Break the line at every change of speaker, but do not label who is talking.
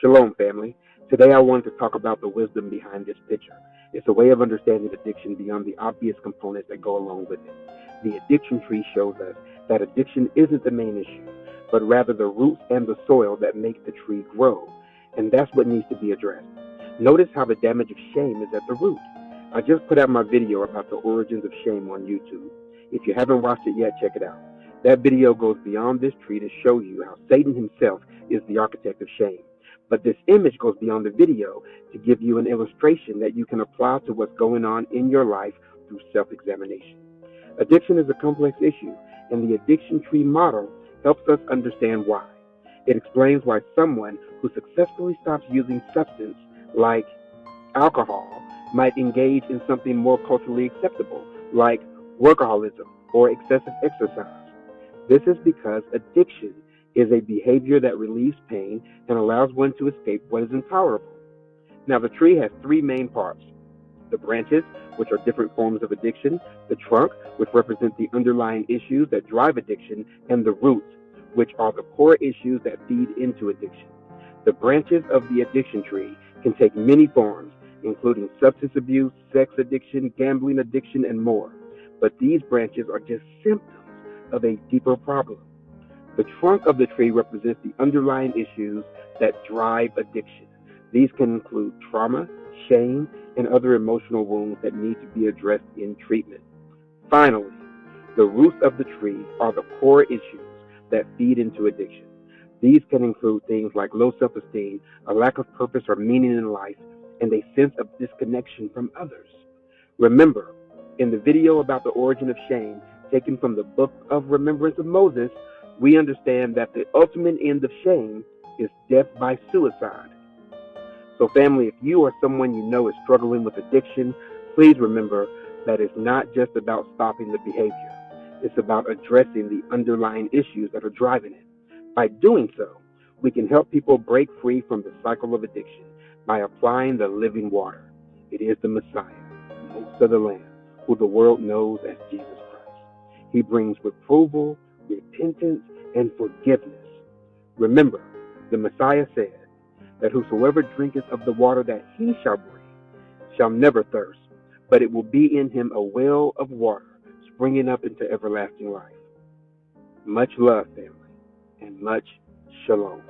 Shalom, family. Today I wanted to talk about the wisdom behind this picture. It's a way of understanding addiction beyond the obvious components that go along with it. The addiction tree shows us that addiction isn't the main issue, but rather the roots and the soil that make the tree grow. And that's what needs to be addressed. Notice how the damage of shame is at the root. I just put out my video about the origins of shame on YouTube. If you haven't watched it yet, check it out. That video goes beyond this tree to show you how Satan himself is the architect of shame. But this image goes beyond the video to give you an illustration that you can apply to what's going on in your life through self-examination. Addiction is a complex issue, and the addiction tree model helps us understand why. It explains why someone who successfully stops using substance like alcohol might engage in something more culturally acceptable, like workaholism or excessive exercise. This is because addiction is a behavior that relieves pain and allows one to escape what is intolerable. Now, the tree has three main parts: the branches, which are different forms of addiction; the trunk, which represents the underlying issues that drive addiction; and the roots, which are the core issues that feed into addiction. The branches of the addiction tree can take many forms, including substance abuse, sex addiction, gambling addiction, and more. But these branches are just symptoms of a deeper problem. The trunk of the tree represents the underlying issues that drive addiction. These can include trauma, shame, and other emotional wounds that need to be addressed in treatment. Finally, the roots of the tree are the core issues that feed into addiction. These can include things like low self-esteem, a lack of purpose or meaning in life, and a sense of disconnection from others. Remember, in the video about the origin of shame, taken from the Book of Remembrance of Moses, we understand that the ultimate end of shame is death by suicide. So, family, if you or someone you know is struggling with addiction, please remember that it's not just about stopping the behavior. It's about addressing the underlying issues that are driving it. By doing so, we can help people break free from the cycle of addiction by applying the living water. It is the Messiah, most of the Lamb, who the world knows as Jesus Christ. He brings reproval, repentance, and forgiveness. Remember, the Messiah said that whosoever drinketh of the water that he shall bring shall never thirst, but it will be in him a well of water springing up into everlasting life. Much love, family, and much shalom.